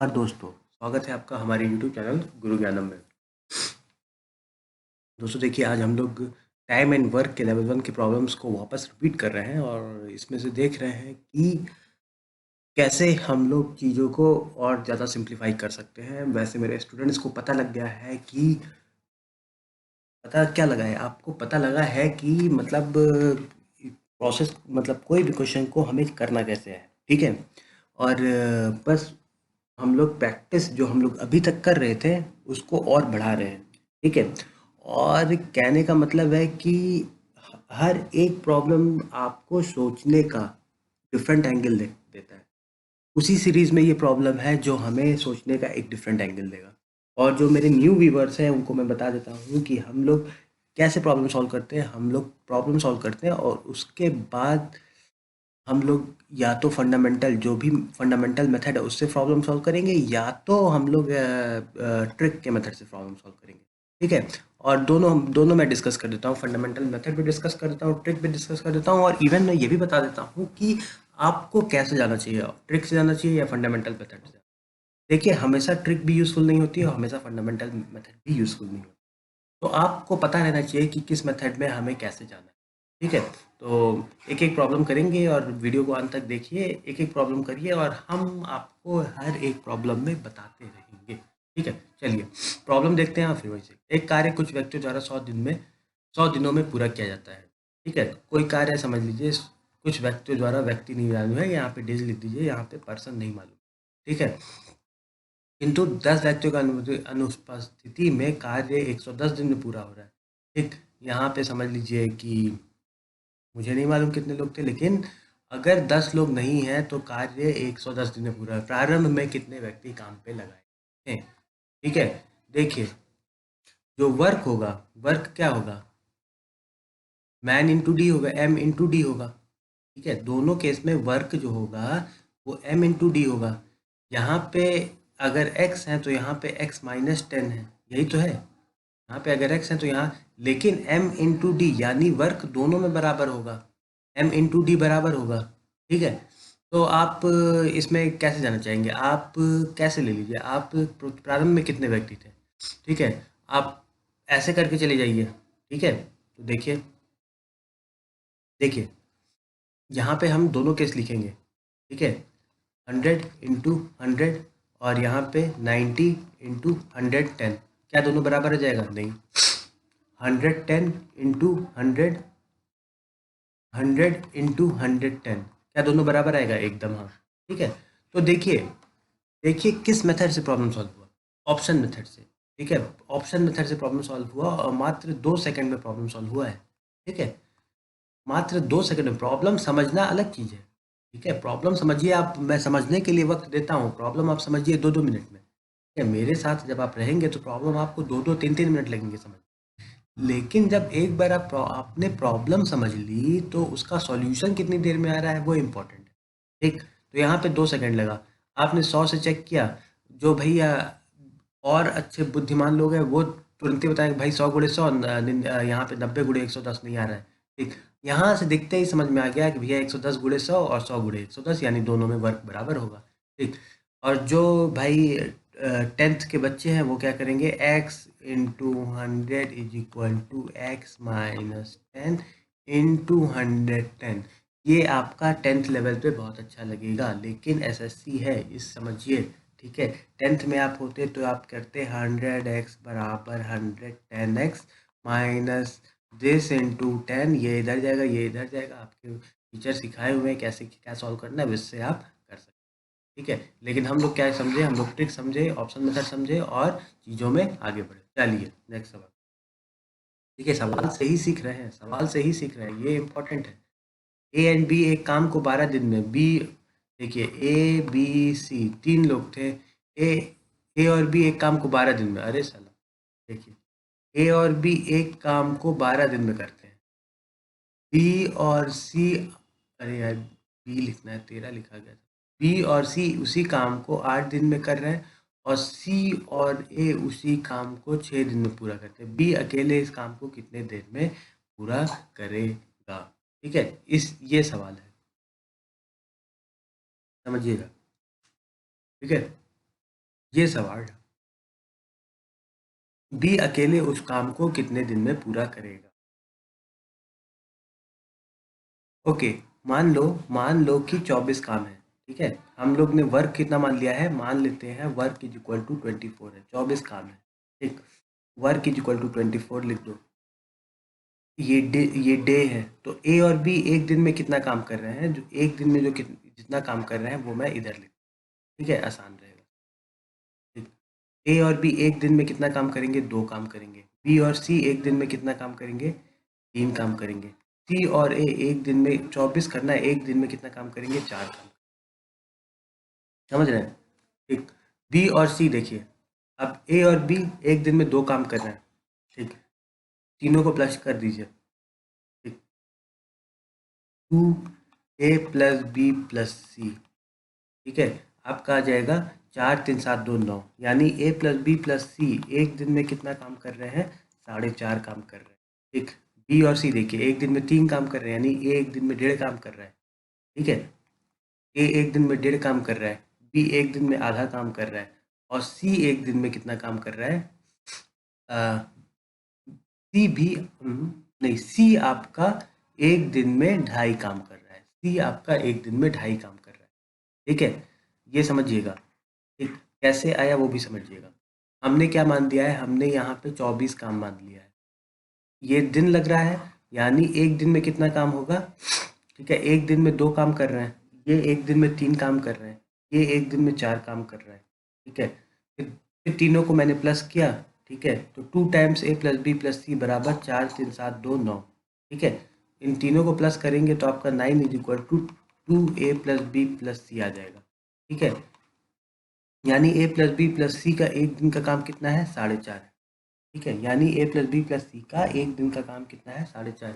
नमस्कार दोस्तों, स्वागत है आपका हमारे YouTube चैनल गुरु ज्ञानम में। दोस्तों देखिए, आज हम लोग टाइम एंड वर्क के लेवल 1 के प्रॉब्लम्स को वापस रिपीट कर रहे हैं और इसमें से देख रहे हैं कि कैसे हम लोग चीज़ों को और ज़्यादा सिंप्लीफाई कर सकते हैं। वैसे मेरे स्टूडेंट्स को पता लग गया है कि पता क्या लगा है, आपको पता लगा है कि मतलब प्रोसेस, मतलब कोई भी क्वेश्चन को हमें करना कैसे है, ठीक है। और बस हम लोग प्रैक्टिस जो हम लोग अभी तक कर रहे थे उसको और बढ़ा रहे हैं, ठीक है। और कहने का मतलब है कि हर एक प्रॉब्लम आपको सोचने का डिफरेंट एंगल देता है। उसी सीरीज में ये प्रॉब्लम है जो हमें सोचने का एक डिफरेंट एंगल देगा। और जो मेरे न्यू व्यूवर्स हैं उनको मैं बता देता हूँ कि हम लोग कैसे प्रॉब्लम सॉल्व करते हैं। हम लोग प्रॉब्लम सॉल्व करते हैं और उसके बाद हम लोग या तो फंडामेंटल, जो भी फंडामेंटल मेथड है उससे प्रॉब्लम सॉल्व करेंगे, या तो हम लोग ट्रिक के मेथड से प्रॉब्लम सॉल्व करेंगे, ठीक है। और दोनों दोनों मैं डिस्कस कर देता हूँ, फंडामेंटल मेथड भी डिस्कस कर देता हूँ, ट्रिक भी डिस्कस कर देता हूँ, और इवन मैं ये भी बता देता हूँ कि आपको कैसे जाना चाहिए, ट्रिक से जाना चाहिए या फंडामेंटल मेथड से। देखिए, हमेशा ट्रिक भी यूज़फुल नहीं होती है और हमेशा फंडामेंटल मेथड भी यूज़फुल नहीं होती। तो आपको पता रहना चाहिए कि किस मेथड में हमें कैसे जाना है, ठीक है। तो एक एक प्रॉब्लम करेंगे और वीडियो को अंत तक देखिए, एक एक प्रॉब्लम करिए और हम आपको हर एक प्रॉब्लम में बताते रहेंगे, ठीक है। चलिए प्रॉब्लम देखते हैं और फिर वही से। एक कार्य कुछ व्यक्तियों द्वारा 100 दिनों में पूरा किया जाता है, ठीक है। कोई कार्य समझ लीजिए, कुछ व्यक्तियों द्वारा, व्यक्ति नहीं मालूम है, यहाँ पे डेज लिख दीजिए, यहाँ पे पर्सन नहीं मालूम, ठीक है। किंतु 10 व्यक्तियों का अनुपस्थिति में कार्य 110 दिन में पूरा हो रहा है, ठीक। यहाँ पे समझ लीजिए कि मुझे नहीं मालूम कितने लोग थे, लेकिन अगर 10 लोग नहीं हैं तो कार्य 110 दिन में पूरा है। प्रारंभ में कितने व्यक्ति काम पे लगाए हैं, ठीक है। देखिए, जो वर्क होगा, वर्क क्या होगा, मैन इंटू डी होगा, एम इंटू डी होगा, ठीक है। दोनों केस में वर्क जो होगा वो एम इंटू डी होगा। यहाँ पे अगर x है तो यहाँ पे x माइनस 10 है, यही तो है। यहाँ पे अगर x है तो यहाँ, लेकिन m इंटू डी यानी वर्क दोनों में बराबर होगा, m इंटू डी बराबर होगा, ठीक है। तो आप इसमें कैसे जाना चाहेंगे, आप कैसे ले लीजिए, आप प्रारंभ में कितने व्यक्ति थे, ठीक है। आप ऐसे करके चले जाइए, ठीक है। तो देखिए, देखिए यहाँ पे हम दोनों केस लिखेंगे, ठीक है। 100 इंटू 100 और यहाँ पे 90 इंटू 110, क्या दोनों बराबर हो जाएगा, नहीं। 110 इंटू 100, 100 इंटू 110, क्या दोनों बराबर आएगा, एकदम हाँ, ठीक है। तो देखिए, देखिए किस मेथड से प्रॉब्लम सॉल्व हुआ, ऑप्शन मेथड से, ठीक है। ऑप्शन मेथड से प्रॉब्लम सॉल्व हुआ और मात्र 2 सेकंड में प्रॉब्लम सॉल्व हुआ है, ठीक है। मात्र 2 सेकंड में। प्रॉब्लम समझना अलग चीज़ है, ठीक है। प्रॉब्लम समझिए आप, मैं समझने के लिए वक्त देता हूँ, प्रॉब्लम आप समझिए 2-2 मिनट में, ठीक है। मेरे साथ जब आप रहेंगे तो प्रॉब्लम आपको 2-2 3-3 मिनट लगेंगे समझ। लेकिन जब एक बार आपने प्रॉब्लम समझ ली तो उसका सॉल्यूशन कितनी देर में आ रहा है वो इम्पोर्टेंट है, ठीक। तो यहाँ पे 2 सेकंड लगा, आपने 100 से चेक किया। जो भैया और अच्छे बुद्धिमान लोग हैं वो तुरंत ही बताएंगे भाई 100 गुणे 100, यहाँ पे 90 गुणे 110 नहीं आ रहा है, ठीक। यहाँ से दिखते ही समझ में आ गया कि भैया 110 गुणे 100 और 100 गुणे 110 यानी दोनों में वर्क बराबर होगा, ठीक। और जो भाई 10th के बच्चे हैं वो क्या करेंगे, x into 100 is equal to x minus 10 into 110। ये आपका 10th लेवल पे बहुत अच्छा लगेगा, लेकिन एसएससी है इस समझिए, ठीक है। 10th में आप होते तो आप करते 100x बराबर 110x माइनस दिस इंटू 10, ये इधर जाएगा, ये इधर जाएगा। आपके टीचर सिखाए हुए हैं कैसे क्या सॉल्व करना है, इससे आप कर सकते हैं, ठीक है। लेकिन हम लोग क्या समझे, हम लोग ट्रिक समझे, ऑप्शन मेथड समझे और चीज़ों में आगे बढ़े। चलिए नेक्स्ट सवाल। देखिए, सवाल से ही सीख रहे हैं, सवाल से ही सीख रहे हैं, ये इंपॉर्टेंट है। ए एंड बी एक काम को 12 दिन में, बी, देखिए ए बी सी 3 लोग थे, ए ए और बी एक काम को 12 दिन में, अरे साला, देखिए ए और बी एक काम को 12 दिन में करते हैं, बी और सी, अरे यार बी लिखना है, 13 लिखा गया था। बी और सी उसी काम को 8 दिन में कर रहे हैं और सी और ए उसी काम को 6 दिन में पूरा करते हैं। बी अकेले इस काम को कितने देर में पूरा करेगा, ठीक है। इस ये सवाल है, समझिएगा, ठीक है। ये सवाल। बी अकेले उस काम को कितने दिन में पूरा करेगा? ओके, मान लो कि 24 काम है। ठीक है, हम लोग ने वर्क कितना मान लिया है, मान लेते हैं वर्क इज इक्वल टू 24 है, 24 काम है। ठीक, वर्क इज इक्वल टू 24 लिख दो। ये डे है, तो ए और बी एक दिन में कितना काम कर रहे हैं, जो एक दिन में जो जितना काम कर रहे हैं वो मैं इधर लिख। ठीक है, आसान रहेगा। ठीक, ए और बी एक दिन में कितना काम करेंगे, 2 काम करेंगे। बी और सी एक दिन में कितना काम करेंगे, 3 काम करेंगे। सी और ए एक दिन में 24 करना है, एक दिन में कितना काम करेंगे, 4 काम। समझ रहे हैं? ठीक, बी और सी देखिए, अब ए और बी एक दिन में 2 काम कर रहे हैं। ठीक, तीनों को प्लस कर दीजिए। ठीक, 2a+b+c। ठीक है, आपका आ जाएगा 4 3 7 2 9, यानी ए प्लस बी प्लस सी एक दिन में कितना काम कर रहे हैं, 4.5 काम कर रहे हैं। ठीक, बी और सी देखिए एक दिन में 3 काम कर रहे हैं, यानी ए एक दिन में 1.5 काम कर रहा है। ठीक है, ए एक दिन में 1.5 काम कर रहा है, बी एक दिन में आधा काम कर रहा है, और सी एक दिन में कितना काम कर रहा है, सी भी नहीं, सी आपका एक दिन में 2.5 काम कर रहा है, सी आपका एक दिन में 2.5 काम कर रहा है। ठीक है, ये समझिएगा। ठीक, कैसे आया वो भी समझिएगा। हमने क्या मान दिया है, हमने यहाँ पे 24 काम मान लिया है। ये दिन लग रहा है, यानी एक दिन में कितना काम होगा। ठीक है, एक दिन में 2 काम कर रहे हैं, ये एक दिन में 3 काम कर रहे हैं, ये एक दिन में 4 काम कर रहा है। ठीक है, फिर तीनों को मैंने प्लस किया। ठीक है, तो 2 टाइम्स ए प्लस बी प्लस सी बराबर 4 3 7 2 9। ठीक है, इन तीनों को प्लस करेंगे तो आपका 9 इज इक्वल टू 2a+b+c आ जाएगा। ठीक है, यानी ए प्लस बी प्लस सी का एक दिन का काम कितना है, 4.5। ठीक है, यानी ए प्लस बी प्लस सी का एक दिन का काम कितना है, 4.5।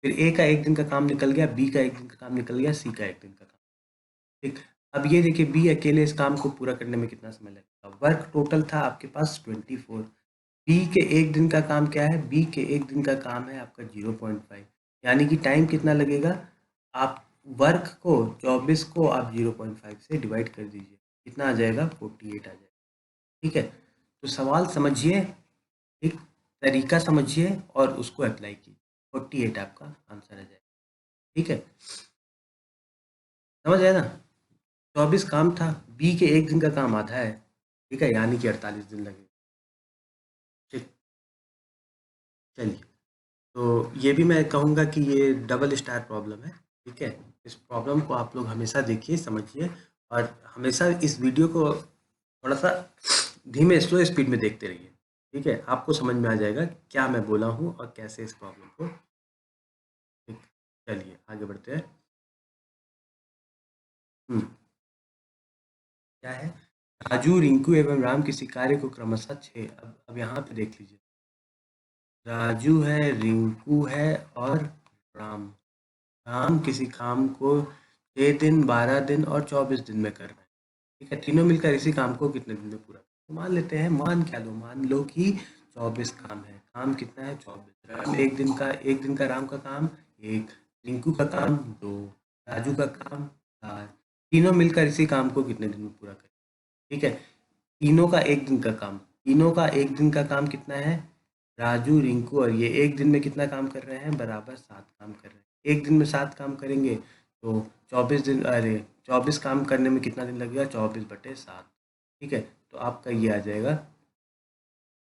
फिर ए का एक दिन का काम निकल गया, बी का एक दिन का काम निकल गया, सी का एक दिन का काम। ठीक, अब ये देखिए बी अकेले इस काम को पूरा करने में कितना समय लगेगा। वर्क टोटल था आपके पास 24। बी के एक दिन का काम क्या है, बी के एक दिन का काम है आपका 0.5, यानी कि टाइम कितना लगेगा। आप वर्क को 24 को आप 0.5 से डिवाइड कर दीजिए, कितना आ जाएगा, 48 आ जाएगा। ठीक है, तो सवाल समझिए, एक तरीका समझिए और उसको अप्लाई कीजिए। 48 आपका आंसर आ जाएगा। ठीक है, समझ आया ना? 24 काम था, बी के एक दिन का काम आधा है। ठीक है, यानी कि 48 दिन लगे। ठीक, चलिए, तो ये भी मैं कहूँगा कि ये डबल स्टार प्रॉब्लम है। ठीक है, इस प्रॉब्लम को आप लोग हमेशा देखिए, समझिए, और हमेशा इस वीडियो को थोड़ा सा धीमे स्लो स्पीड में देखते रहिए। ठीक है, आपको समझ में आ जाएगा क्या मैं बोला हूँ और कैसे इस प्रॉब्लम को। ठीक, चलिए आगे बढ़ते हैं। हम्म, क्या है, राजू रिंकू एवं राम किसी कार्य को क्रमशः छः, अब यहाँ पे देख लीजिए, राजू है, रिंकू है और राम। राम किसी काम को 6 दिन, 12 दिन और 24 दिन में कर रहे हैं। ठीक है, तीनों मिलकर इसी काम को कितने दिन में पूरा, तो मान लेते हैं, मान क्या लो, मान लो कि 24 काम है। काम कितना है, 24। राम एक दिन का राम का काम 1, रिंकू का काम 2, राजू का काम 4। तीनों मिलकर इसी काम को कितने दिन में पूरा करें। ठीक है, तीनों का एक दिन का काम, तीनों का एक दिन का काम कितना है, राजू रिंकू और ये एक दिन में कितना काम कर रहे हैं, बराबर 7 काम कर रहे हैं। एक दिन में 7 काम करेंगे तो 24 दिन, अरे 24 काम करने में कितना दिन लगेगा, 24/7। ठीक है, तो आपका ये आ जाएगा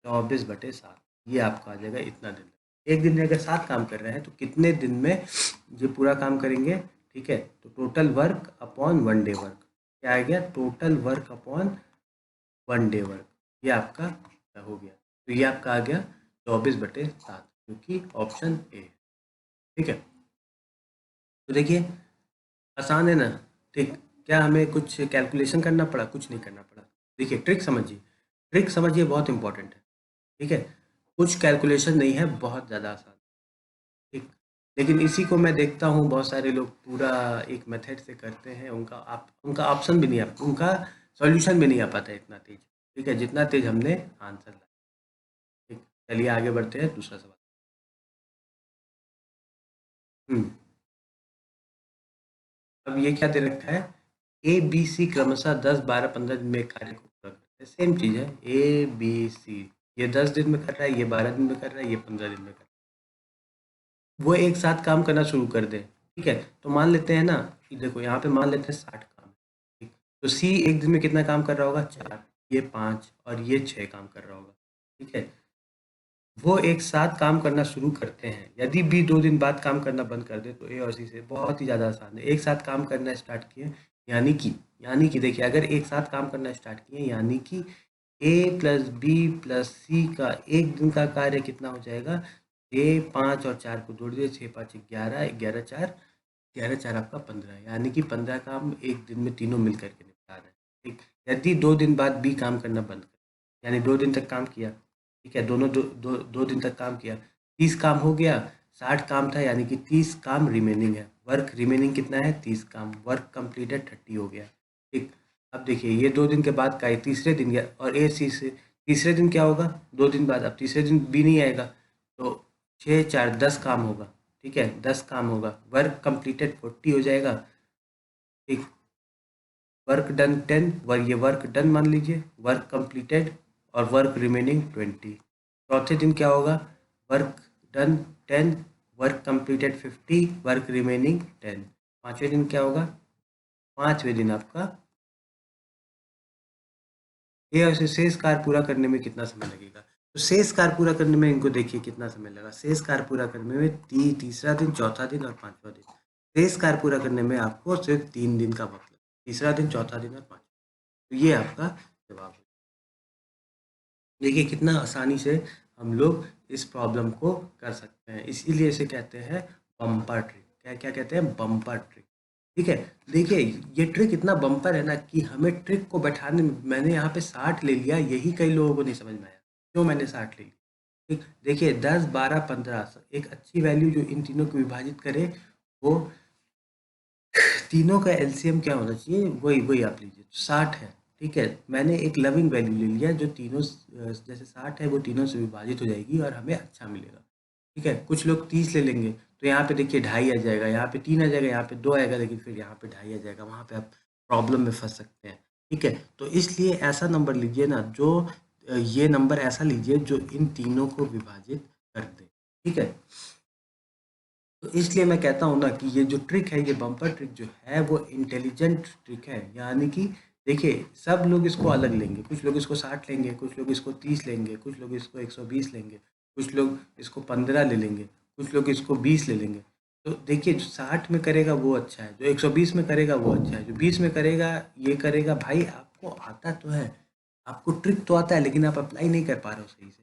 24/7, ये आपका आ जाएगा इतना दिन। एक दिन में अगर 7 काम कर रहे हैं तो कितने दिन में ये पूरा काम करेंगे। ठीक है, तो total work upon 1 day work, क्या आ गया, total work upon 1 day work, ये आपका हो गया। तो ये आपका आ गया 24/7, क्योंकि ऑप्शन ए है। ठीक है, तो देखिए आसान है ना। ठीक, क्या हमें कुछ कैलकुलेशन करना पड़ा, कुछ नहीं करना पड़ा। देखिए ट्रिक समझिए, ट्रिक समझिए, बहुत इंपॉर्टेंट है। ठीक है, कुछ कैलकुलेशन नहीं है, बहुत ज़्यादा आसान। ठीक, लेकिन इसी को मैं देखता हूँ बहुत सारे लोग पूरा एक मेथड से करते हैं, उनका ऑप्शन भी नहीं आ, उनका सॉल्यूशन भी नहीं आ पाता है इतना तेज। ठीक है, जितना तेज हमने आंसर लाया। ठीक, चलिए आगे बढ़ते हैं, दूसरा सवाल। हम्म, अब ये क्या दे रखा है, ए बी सी क्रमशः 10 12 15 दिन में एक कार्य को पूरा करते हैं। सेम चीज़ है, ए बी सी, ये 10 दिन में कर रहा है, ये 12 दिन में कर रहा है, ये 15 दिन में कर रहा है। वो एक साथ काम करना शुरू कर दे, ठीक है। तो मान लेते हैं ना कि देखो यहाँ पे मान लेते हैं 60 काम, ठीक। तो सी एक दिन में कितना काम कर रहा होगा, 4, ये 5 और ये 6 काम कर रहा होगा, ठीक है। वो एक साथ काम करना शुरू करते हैं। यदि बी 2 दिन बाद काम करना बंद कर दे तो ए और सी से बहुत ही ज़्यादा आसान है। एक साथ काम करना स्टार्ट किए, यानी कि देखिए, अगर एक साथ काम करना स्टार्ट किए यानी कि ए प्लस बी प्लस सी का एक दिन का कार्य कितना हो जाएगा, 5 और 4 को जोड़ दिए, 6 5 11, 11 4, 11 4 आपका 15, यानी कि 15 काम एक दिन में तीनों मिल करके निपटा रहे हैं, ठीक। यदि 2 दिन बाद बी काम करना बंद कर, यानी 2 दिन तक काम किया, ठीक है, दोनों दो दिन तक काम किया, 30 काम हो गया, 60 काम था, यानी कि 30 काम रिमेनिंग है। वर्क रिमेनिंग कितना है, 30 काम, वर्क कंप्लीटेड 30 हो गया, ठीक। अब देखिए ये 2 दिन के बाद का है, तीसरे दिन गया, और ए सी से तीसरे दिन क्या होगा, 2 दिन बाद, अब तीसरे दिन बी नहीं आएगा, तो 6 4 10 काम होगा, ठीक है, 10 काम होगा, वर्क कंप्लीटेड 40 हो जाएगा, ठीक। वर्क डन 10, ये वर्क डन मान लीजिए, वर्क कंप्लीटेड, और वर्क रिमेनिंग 20। चौथे दिन क्या होगा, work done 10, work completed 50, work remaining 10। पांचवें दिन क्या होगा, पांचवें दिन आपका ये ऐसे शेष कार्य पूरा करने में कितना समय लगेगा, तो शेष कार्य पूरा करने में इनको देखिए कितना समय लगा, शेष कार्य पूरा करने में तीसरा दिन, चौथा दिन और पांचवा दिन। शेष कार्य पूरा करने में आपको सिर्फ 3 दिन का वक्त लगा, तीसरा दिन, चौथा दिन और पांचवा। तो ये आपका जवाब है। देखिए कितना आसानी से हम लोग इस प्रॉब्लम को कर सकते हैं, इसीलिए इसे कहते हैं बम्पर ट्रिक। क्या क्या कहते हैं, बम्पर ट्रिक, ठीक है। देखिए ये ट्रिक इतना बम्पर है ना कि हमें ट्रिक को बैठाने में, मैंने यहाँ पे 60 ले लिया, यही कई लोगों को नहीं समझ में आया क्यों मैंने 60 ले लिया, ठीक। देखिए 10 12 15 एक अच्छी वैल्यू जो इन तीनों को विभाजित करे, वो तीनों का एलसीएम क्या होना चाहिए, वही वही आप लीजिए, 60 है, ठीक है। मैंने एक लविंग वैल्यू ले लिया जो तीनों जैसे 60 है वो तीनों से विभाजित हो जाएगी और हमें अच्छा मिलेगा, ठीक है। कुछ लोग 30 ले लेंगे, तो यहाँ पे देखिए 2.5 आ जाएगा, यहाँ पे 3 आ जाएगा, यहाँ पे 2 आएगा, लेकिन फिर यहाँ पे 2.5 आ जाएगा, वहाँ पे आप प्रॉब्लम में फंस सकते हैं, ठीक है। तो इसलिए ऐसा नंबर लीजिए ना जो ये नंबर ऐसा लीजिए जो इन तीनों को विभाजित कर दे, ठीक है। तो इसलिए मैं कहता हूँ ना कि ये जो ट्रिक है, ये बम्पर ट्रिक जो है वो इंटेलिजेंट ट्रिक है, यानी कि देखिए सब लोग इसको अलग लेंगे, कुछ लोग इसको 60 लेंगे, कुछ लोग इसको 30 लेंगे, कुछ लोग इसको 120 लेंगे, कुछ लोग इसको 15 ले लेंगे, कुछ लोग इसको 20 ले लेंगे। तो देखिए जो 60 में करेगा वो अच्छा है, जो 120 में करेगा वो अच्छा है, जो 20 में करेगा ये करेगा। भाई आपको आता तो है, आपको ट्रिक तो आता है, लेकिन आप अप्लाई नहीं कर पा रहे हो सही से,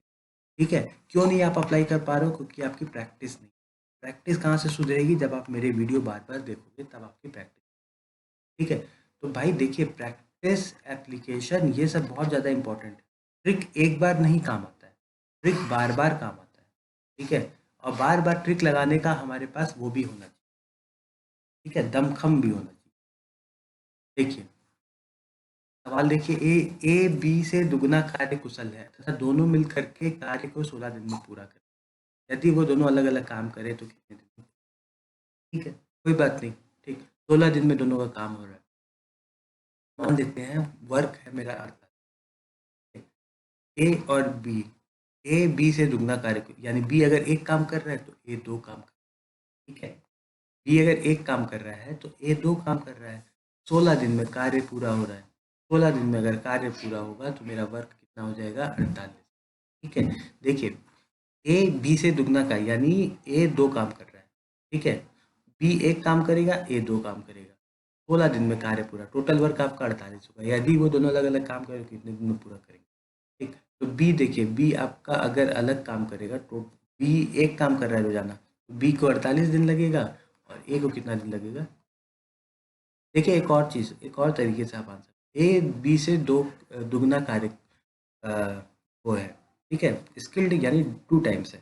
ठीक है। क्यों नहीं आप अप्लाई कर पा रहे हो, क्योंकि आपकी प्रैक्टिस नहीं। प्रैक्टिस कहाँ से सुधरेगी, जब आप मेरे वीडियो बार बार देखोगे तब आपकी प्रैक्टिस, ठीक है। तो भाई देखिए प्रैक्टिस, एप्लीकेशन, ये सब बहुत ज़्यादा इंपॉर्टेंट है। ट्रिक एक बार नहीं काम आता है, ट्रिक बार बार काम आता है, ठीक है। और बार बार ट्रिक लगाने का हमारे पास वो भी होना चाहिए, ठीक है, दमखम भी होना चाहिए। देखिए सवाल देखिए, ए ए बी से दुगना कार्य कुशल है तथा दोनों मिल करके कार्य को 16 दिन में पूरा करें। यदि वो दोनों अलग अलग काम करें तो कितने दिन में? ठीक है, कोई बात नहीं, ठीक, 16 दिन में दोनों का काम हो रहा है। मान लेते हैं वर्क है मेरा 48, ए और बी, ए बी से दुगना कार्य यानी बी अगर एक काम कर रहा है तो ए दो काम कर रहा है, ठीक है। बी अगर एक काम कर रहा है तो ए दो काम कर रहा है, 16 दिन में कार्य पूरा हो रहा है। 16 दिन में अगर कार्य पूरा होगा तो मेरा वर्क कितना हो जाएगा, 48, ठीक है। देखिए ए बी से दुगना का यानी ए दो काम कर रहा है, ठीक है। बी एक काम करेगा, ए दो काम करेगा, 16 दिन में कार्य पूरा, टोटल वर्क आपका 48 होगा। यदि वो दोनों अलग अलग काम करें कितने दिन में पूरा करेंगे, ठीक। तो बी देखिए, बी आपका अगर अलग काम करेगा तो बी एक काम कर रहा है रोजाना, तो बी को 48 दिन लगेगा और ए को कितना दिन लगेगा। देखिए एक और चीज़, एक और तरीके से आप आंसर, ए बी से दो दुगना कार्य अ, वो है, ठीक है, स्किल्ड यानी 2 टाइम्स है,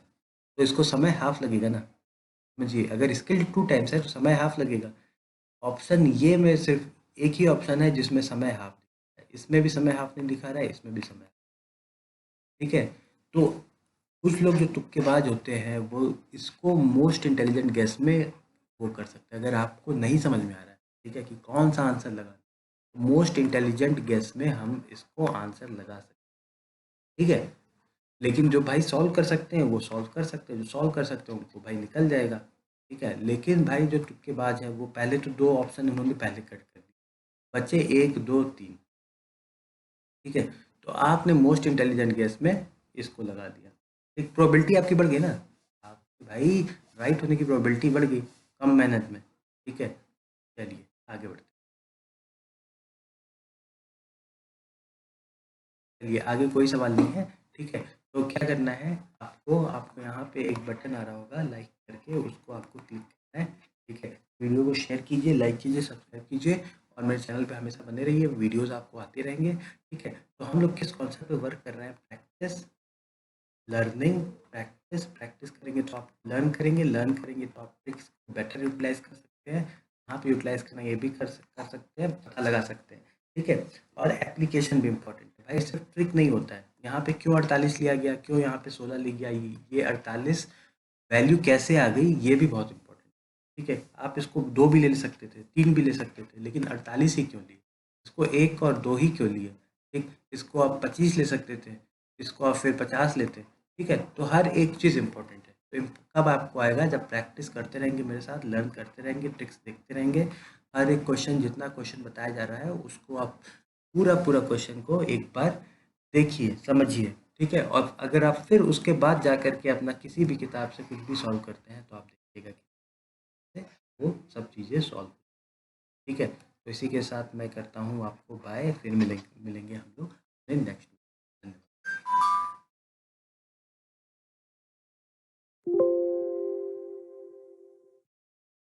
तो इसको समय हाफ लगेगा ना। समझिए अगर स्किल्ड 2 टाइम्स है तो समय हाफ लगेगा। ऑप्शन ये में सिर्फ एक ही ऑप्शन है जिसमें समय हाफ दिखा है, इसमें भी समय हाफ नहीं दिखा रहा है, इसमें भी समय, ठीक है। तो कुछ लोग जो तुक्केबाज होते हैं वो इसको मोस्ट इंटेलिजेंट गेस में वो कर सकते हैं, अगर आपको नहीं समझ में आ रहा है, ठीक है, कि कौन सा आंसर लगा, मोस्ट इंटेलिजेंट गेस में हम इसको आंसर लगा सकते हैं, ठीक है। लेकिन जो भाई सॉल्व कर सकते हैं वो सॉल्व कर सकते हैं, जो सॉल्व कर सकते हैं उनको भाई निकल जाएगा, ठीक है। लेकिन भाई जो तुक्केबाज है वो पहले तो दो ऑप्शन उन्होंने पहले कट कर दिए, बचे एक दो तीन, ठीक है। तो आपने मोस्ट इंटेलिजेंट गेस में इसको लगा दिया, एक प्रोबेबिलिटी आपकी बढ़ गई ना, आपकी भाई राइट होने की प्रोबेबिलिटी बढ़ गई कम मेहनत में, ठीक है। चलिए आगे बढ़ते हैं। चलिए आगे कोई सवाल नहीं है, ठीक है। तो क्या करना है आपको, आपको यहाँ पे एक बटन आ रहा होगा लाइक करके, उसको आपको क्लिक करना है, ठीक है। वीडियो को शेयर कीजिए, लाइक कीजिए, सब्सक्राइब कीजिए, और मेरे चैनल पे हमेशा बने रहिए, वीडियोस आपको आते रहेंगे, ठीक है। तो हम लोग किस कॉन्सेप्ट पे वर्क कर रहे हैं, प्रैक्टिस लर्निंग, प्रैक्टिस प्रैक्टिस करेंगे तो आप लर्न करेंगे, लर्न करेंगे तो आप ट्रिक्स को बेटर यूटिलाइज कर सकते हैं, कहाँ पे यूटिलाइज करना है ये भी कर सकते हैं, पता लगा सकते हैं, ठीक है। और एप्लीकेशन भी इंपॉर्टेंट है भाई, सिर्फ ट्रिक नहीं होता है, यहाँ पे क्यों 48 लिया गया, क्यों यहाँ पे 16 लिख गया, ये 48 वैल्यू कैसे आ गई, ये भी बहुत इंपॉर्टेंट है, ठीक है। आप इसको दो भी ले सकते थे, तीन भी ले सकते थे, लेकिन 48 ही क्यों लिए, इसको एक और दो ही क्यों लिए, ठीक। इसको आप 25 ले सकते थे, इसको आप फिर 50 लेते, ठीक है। तो हर एक चीज़ इंपॉर्टेंट है, तो कब आपको आएगा, जब प्रैक्टिस करते रहेंगे मेरे साथ, लर्न करते रहेंगे, ट्रिक्स देखते रहेंगे, हर एक क्वेश्चन, जितना क्वेश्चन बताया जा रहा है उसको आप पूरा पूरा क्वेश्चन को एक बार देखिए, समझिए, ठीक है। और अगर आप फिर उसके बाद जा कर के अपना किसी भी किताब से कुछ भी सॉल्व करते हैं तो आप देखिएगा कि वो सब चीज़ें सॉल्व, ठीक है। तो इसी के साथ मैं करता हूँ आपको बाय, फिर मिलेंगे मिलेंगे हम लोग नेक्स्ट